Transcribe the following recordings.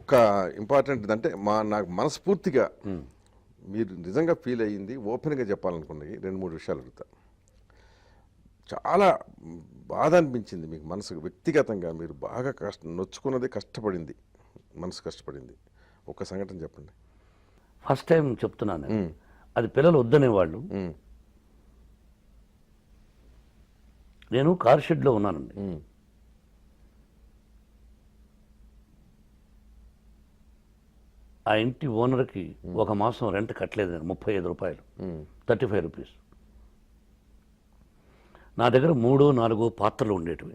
ఒక్క ఇంపార్టెంట్ అంటే నాకు మనస్ఫూర్తిగా మీరు నిజంగా ఫీల్ అయ్యింది ఓపెన్గా చెప్పాలనుకున్నది 2-3 విషయాలు అడుగుతా. చాలా బాధ అనిపించింది మీకు మనసుకు వ్యక్తిగతంగా, మీరు బాగా నొచ్చుకున్నది, కష్టపడింది, మనసు కష్టపడింది ఒక సంఘటన చెప్పండి. ఫస్ట్ టైం చెప్తున్నాను, అది పిల్లలు వద్దనేవాళ్ళు. నేను కార్ షెడ్లో ఉన్నానండి. ఆ ఇంటి ఓనర్కి ఒక మాసం రెంట్ కట్టలేదు, 35 రూపాయలు, 35 రూపీస్. నా దగ్గర 3-4 పాత్రలు ఉండేటివి.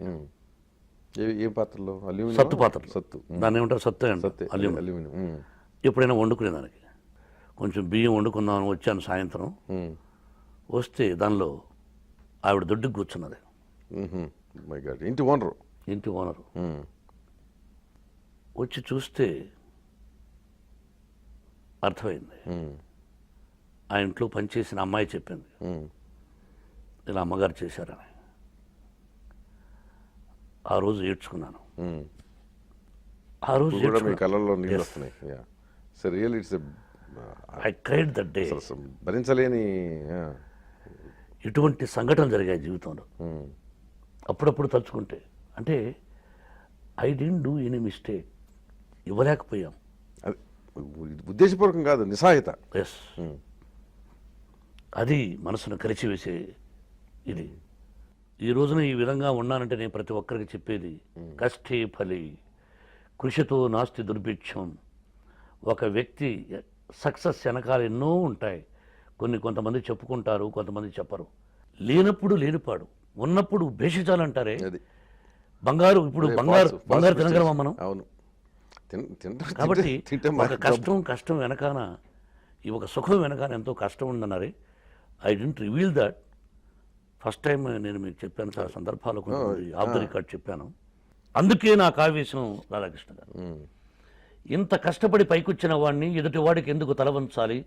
ఏం పాత్రలు? సత్తు పాత్రలు. సత్తు, దాన్ని ఏమంటారు? సత్తు అంటే అల్యూమినియం. ఎప్పుడైనా వండుకునే దానికి కొంచెం బియ్యం వండుకుందామని వచ్చాను సాయంత్రం. వస్తే దానిలో ఆవిడ దొడ్డుకు కూర్చున్నది. ఇంటి ఓనరు వచ్చి చూస్తే అర్థమైంది. ఆ ఇంట్లో పనిచేసిన అమ్మాయి చెప్పింది, ఇలా అమ్మగారు చేశారని. ఆ రోజు ఏడ్చుకున్నాను. ఆ రోజు కళ్ళల్లో నీళ్ళు వస్తున్నాయి. I cried that day. భరించలేని ఇటువంటి సంఘటనలు జరిగాయి జీవితంలో. అప్పుడప్పుడు తలుచుకుంటే, అంటే I don't do any mistake, ఇవ్వలేకపోయాం. ఉద్దేశపూర్వకం కాదు, నిస్సహాయత. ఎస్, అది మనసును కరిచివేసే ఇది. ఈ రోజున ఈ విధంగా ఉన్నానంటే నేను ప్రతి ఒక్కరికి చెప్పేది, కష్టే ఫలి కృషితో నాస్తి దుర్భిక్షం. ఒక వ్యక్తి సక్సెస్ వెనకాల ఎన్నో ఉంటాయి. కొంతమంది చెప్పుకుంటారు, కొంతమంది చెప్పరు. లేనప్పుడు లేనిపాడు, ఉన్నప్పుడు భేషజాలంటారే. బంగారు, ఇప్పుడు బంగారు తినగలమా మనం? అవును. కాబట్టి ఒక కష్టం వెనకాన, ఈ ఒక సుఖం వెనకాన ఎంతో కష్టం ఉందన్నారే. I don't reveal that. First time నేను మీకు చెప్పాను, చాలా సందర్భాలు ఆఫ్ ద రికార్డ్ చెప్పాను. అందుకే నాకు ఆవేశం రాధాకృష్ణ గారు. ఇంత కష్టపడి పైకొచ్చిన వాడిని ఎదుటివాడికి ఎందుకు తలవంచాలి,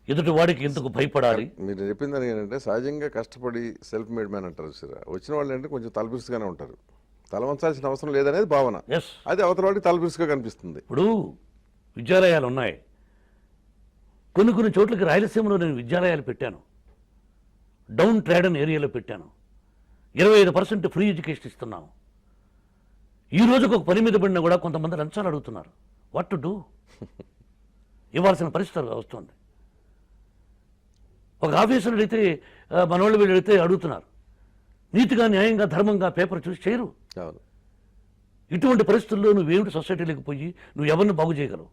ఎదుటివాడికి ఎందుకు భయపడాలి? మీరు చెప్పిందని ఏంటంటే, సహజంగా కష్టపడి సెల్ఫ్ మేడ్ మ్యాన్ అంటారు. వచ్చిన వాళ్ళు అంటే కొంచెం తలపిరుసుగానే ఉంటారు, తలవంచాల్సిన అవసరం లేదనేది భావన. అది అవతల వాడికి తలపిరుసుగా కనిపిస్తుంది. ఇప్పుడు విద్యాలయాలు ఉన్నాయి, కొన్ని చోట్లకి రాయలసీమలో నేను విద్యాలయాలు పెట్టాను, డౌన్ ట్రాడన్ ఏరియాలో పెట్టాను. 25% ఫ్రీ ఎడ్యుకేషన్ ఇస్తున్నాము. ఈ రోజుకు ఒక పని మీద పడినా కూడా కొంతమంది లంచాలు అడుగుతున్నారు. What to do? ఇవ్వాల్సిన పరిస్థితి వస్తుంది. ఒక ఆఫీసర్లు అయితే, మనోళ్ళు వీళ్ళు అయితే అడుగుతున్నారు. నీతిగా, న్యాయంగా, ధర్మంగా పేపర్ చూసి చేయరు. ఇటువంటి పరిస్థితుల్లో నువ్వేమిటి సొసైటీలోకి పోయి నువ్వు ఎవరిని బాగు చేయగలవు?